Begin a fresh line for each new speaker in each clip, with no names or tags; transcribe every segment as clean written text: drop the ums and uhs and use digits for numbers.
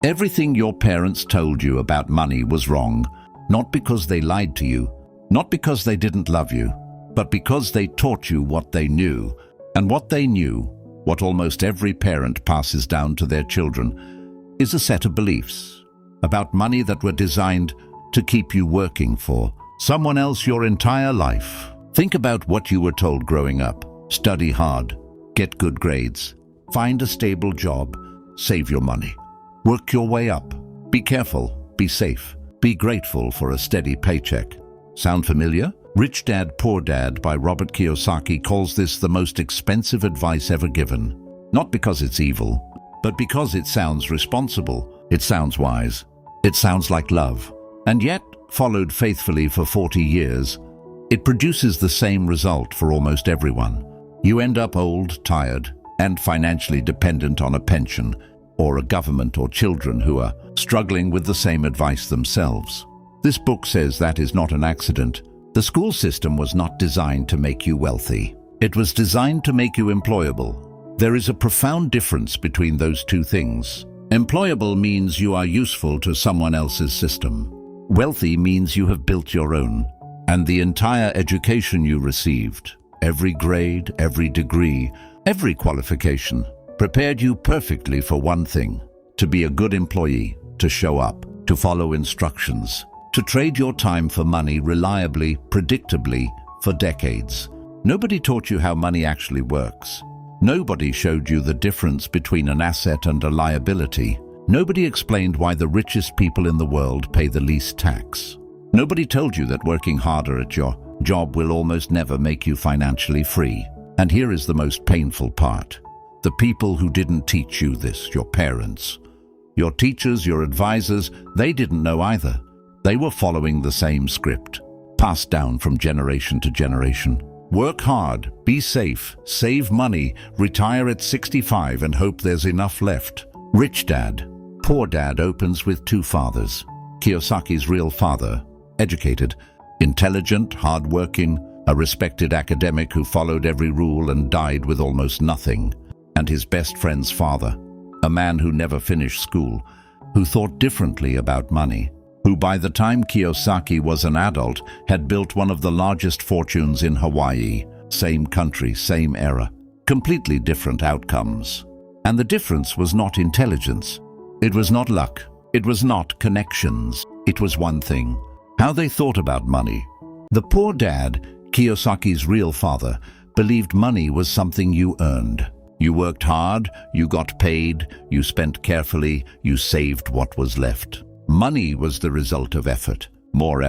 Everything your parents told you about money was wrong, not because they lied to you, not because they didn't love you, but because they taught you what they knew. And what they knew, what almost every parent passes down to their children, is a set of beliefs about money that were designed to keep you working for someone else your entire life. Think about what you were told growing up. Study hard, get good grades, find a stable job, save your money, work your way up, be careful, be safe, be grateful for a steady paycheck. Sound familiar? Rich Dad, Poor Dad by Robert Kiyosaki calls this the most expensive advice ever given. Not because it's evil, but because it sounds responsible, it sounds wise, it sounds like love. And yet, followed faithfully for 40 years, it produces the same result for almost everyone. You end up old, tired, and financially dependent on a pension, or a government or children who are struggling with the same advice themselves. This book says that is not an accident. The school system was not designed to make you wealthy. It was designed to make you employable. There is a profound difference between those two things. Employable means you are useful to someone else's system. Wealthy means you have built your own. And the entire education you received, every grade, every degree, every qualification, prepared you perfectly for one thing: to be a good employee, to show up, to follow instructions, to trade your time for money reliably, predictably, for decades. Nobody taught you how money actually works. Nobody showed you the difference between an asset and a liability. Nobody explained why the richest people in the world pay the least tax. Nobody told you that working harder at your job will almost never make you financially free. And here is the most painful part. The people who didn't teach you this, your parents, your teachers, your advisors, they didn't know either. They were following the same script, passed down from generation to generation. Work hard, be safe, save money, retire at 65 and hope there's enough left. Rich Dad, Poor Dad opens with two fathers. Kiyosaki's real father, educated, intelligent, hardworking, a respected academic who followed every rule and died with almost nothing. And his best friend's father, a man who never finished school, who thought differently about money, who by the time Kiyosaki was an adult had built one of the largest fortunes in Hawaii. Same country, same era, completely different outcomes. And the difference was not intelligence. It was not luck. It was not connections. It was one thing: how they thought about money. The poor dad, Kiyosaki's real father, believed money was something you earned. You worked hard, you got paid, you spent carefully, you saved what was left. Money was the result of effort, more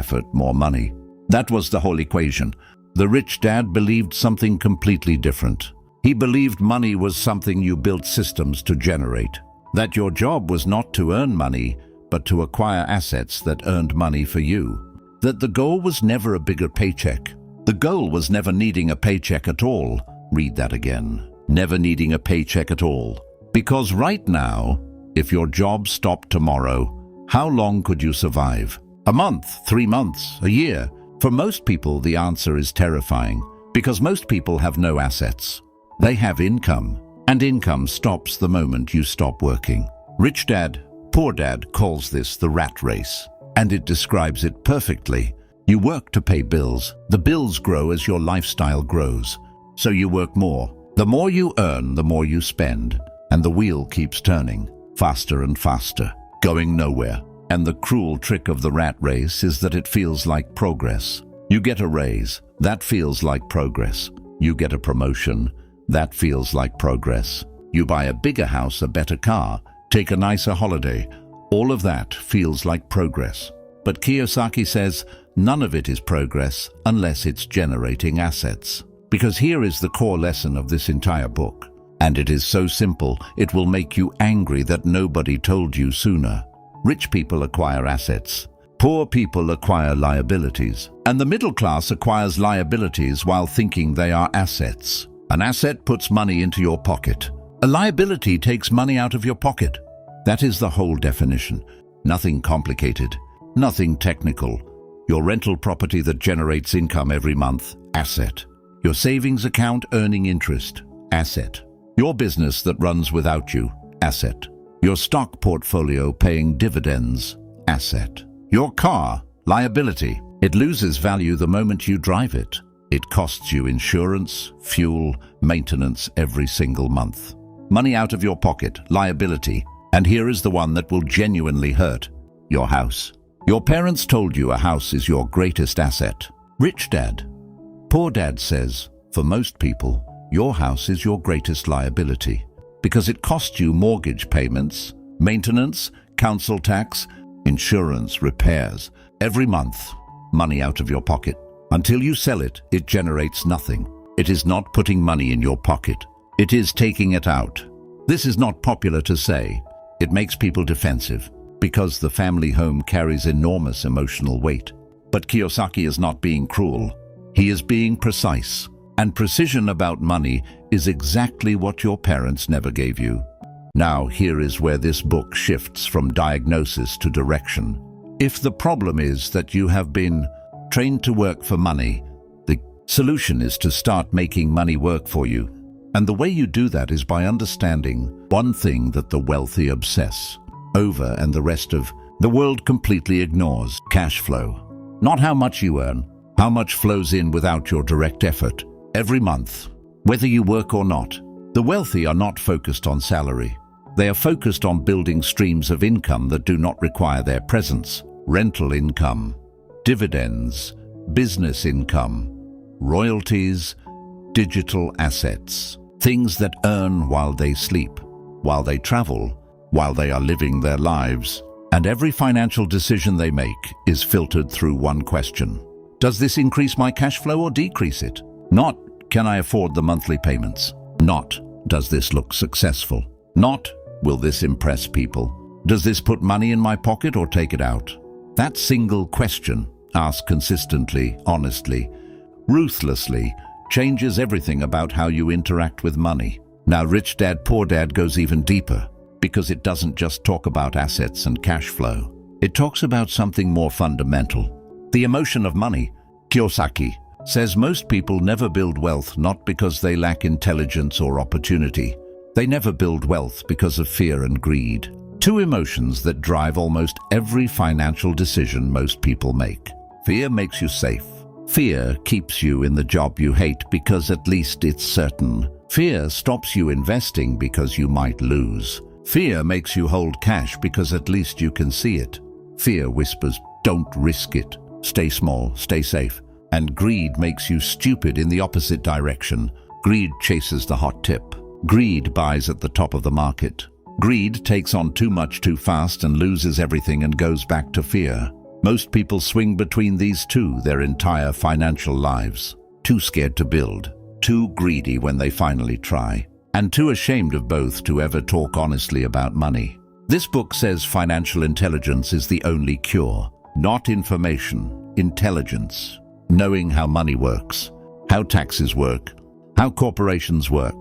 money. That was the whole equation. The rich dad believed something completely different. He believed money was something you built systems to generate. That your job was not to earn money, but to acquire assets that earned money for you. That the goal was never a bigger paycheck. The goal was never needing a paycheck at all. Read that again. Never needing a paycheck at all. Because right now, if your job stopped tomorrow, how long could you survive? A month, 3 months, a year? For most people, the answer is terrifying, because most people have no assets. They have income, and income stops the moment you stop working. Rich Dad, Poor Dad calls this the rat race, and it describes it perfectly. You work to pay bills. The bills grow as your lifestyle grows. So you work more. The more you earn, the more you spend, and the wheel keeps turning, faster and faster, going nowhere. And the cruel trick of the rat race is that it feels like progress. You get a raise, that feels like progress. You get a promotion, that feels like progress. You buy a bigger house, a better car, take a nicer holiday. All of that feels like progress. But Kiyosaki says none of it is progress unless it's generating assets. Because here is the core lesson of this entire book. And it is so simple, it will make you angry that nobody told you sooner. Rich people acquire assets. Poor people acquire liabilities. And the middle class acquires liabilities while thinking they are assets. An asset puts money into your pocket. A liability takes money out of your pocket. That is the whole definition. Nothing complicated. Nothing technical. Your rental property that generates income every month. Asset. Your savings account earning interest. Asset. Your business that runs without you. Asset. Your stock portfolio paying dividends, asset. Your car, liability. It loses value the moment you drive it. It costs you insurance, fuel, maintenance every single month. Money out of your pocket, liability. And here is the one that will genuinely hurt. Your house. Your parents told you a house is your greatest asset. Rich dad. Poor dad says, for most people, your house is your greatest liability because it costs you mortgage payments, maintenance, council tax, insurance, repairs, every month, money out of your pocket. Until you sell it, it generates nothing. It is not putting money in your pocket. It is taking it out. This is not popular to say. It makes people defensive because the family home carries enormous emotional weight. But Kiyosaki is not being cruel. He is being precise. And precision about money is exactly what your parents never gave you. Now, here is where this book shifts from diagnosis to direction. If the problem is that you have been trained to work for money, the solution is to start making money work for you. And the way you do that is by understanding one thing that the wealthy obsess over and the rest of the world completely ignores: cash flow. Not how much you earn, how much flows in without your direct effort. Every month, whether you work or not. The wealthy are not focused on salary. They are focused on building streams of income that do not require their presence. Rental income, dividends, business income, royalties, digital assets, things that earn while they sleep, while they travel, while they are living their lives. And every financial decision they make is filtered through one question. Does this increase my cash flow or decrease it? Not, can I afford the monthly payments? Not, does this look successful? Not, will this impress people? Does this put money in my pocket or take it out? That single question, asked consistently, honestly, ruthlessly, changes everything about how you interact with money. Now, Rich Dad, Poor Dad goes even deeper because it doesn't just talk about assets and cash flow. It talks about something more fundamental, the emotion of money. Kiyosaki says most people never build wealth not because they lack intelligence or opportunity. They never build wealth because of fear and greed, two emotions that drive almost every financial decision most people make. Fear makes you safe. Fear keeps you in the job you hate because at least it's certain. Fear stops you investing because you might lose. Fear makes you hold cash because at least you can see it. Fear whispers, don't risk it. Stay small, stay safe. And greed makes you stupid in the opposite direction. Greed chases the hot tip. Greed buys at the top of the market. Greed takes on too much too fast and loses everything and goes back to fear. Most people swing between these two their entire financial lives. Too scared to build, too greedy when they finally try, and too ashamed of both to ever talk honestly about money. This book says financial intelligence is the only cure. Not information, intelligence. Knowing how money works, how taxes work, how corporations work,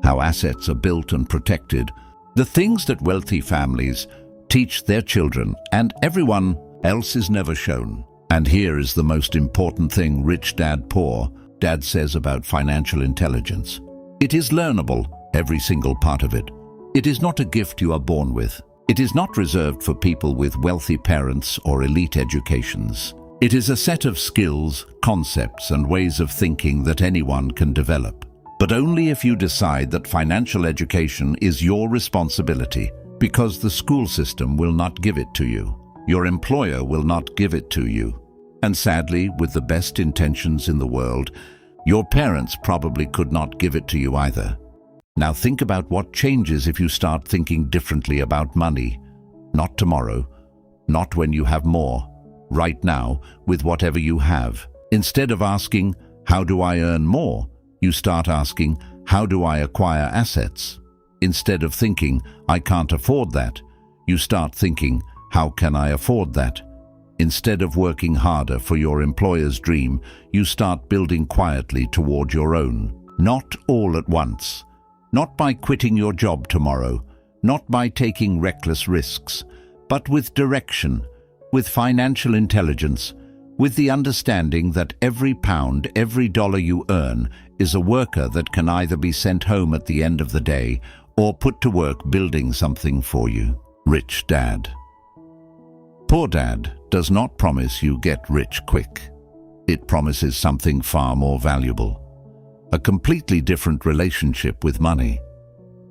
how assets are built and protected, the things that wealthy families teach their children and everyone else is never shown. And here is the most important thing Rich Dad Poor Dad says about financial intelligence. It is learnable, every single part of it. It is not a gift you are born with. It is not reserved for people with wealthy parents or elite educations. It is a set of skills, concepts, and ways of thinking that anyone can develop. But only if you decide that financial education is your responsibility, because the school system will not give it to you. Your employer will not give it to you. And sadly, with the best intentions in the world, your parents probably could not give it to you either. Now think about what changes if you start thinking differently about money. Not tomorrow, not when you have more. Right now, with whatever you have. Instead of asking, how do I earn more? You start asking, how do I acquire assets? Instead of thinking, I can't afford that, you start thinking, how can I afford that? Instead of working harder for your employer's dream, you start building quietly toward your own. Not all at once. Not by quitting your job tomorrow. Not by taking reckless risks. But with direction. With financial intelligence, with the understanding that every pound, every dollar you earn is a worker that can either be sent home at the end of the day or put to work building something for you. Rich Dad. Poor Dad does not promise you get rich quick. It promises something far more valuable. A completely different relationship with money.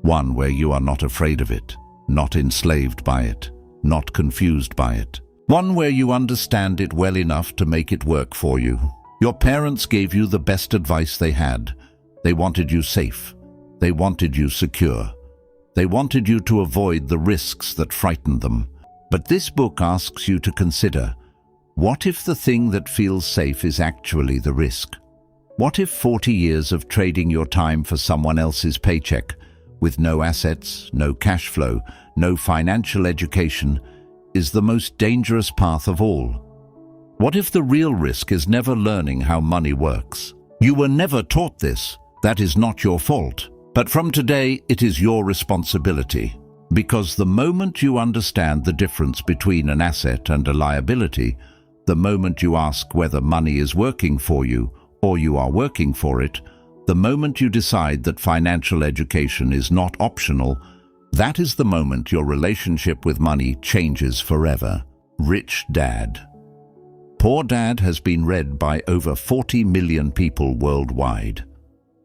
One where you are not afraid of it, not enslaved by it, not confused by it. One where you understand it well enough to make it work for you. Your parents gave you the best advice they had. They wanted you safe. They wanted you secure. They wanted you to avoid the risks that frightened them. But this book asks you to consider, what if the thing that feels safe is actually the risk? What if 40 years of trading your time for someone else's paycheck, with no assets, no cash flow, no financial education, is the most dangerous path of all? What if the real risk is never learning how money works? You were never taught this. That is not your fault. But from today, it is your responsibility. Because the moment you understand the difference between an asset and a liability, the moment you ask whether money is working for you or you are working for it, the moment you decide that financial education is not optional, that is the moment your relationship with money changes forever. Rich Dad. Poor Dad has been read by over 40 million people worldwide.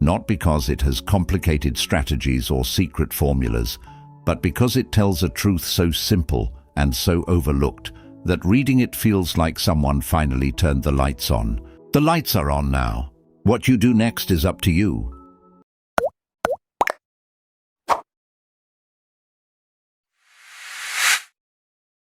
Not because it has complicated strategies or secret formulas, but because it tells a truth so simple and so overlooked that reading it feels like someone finally turned the lights on. The lights are on now. What you do next is up to you.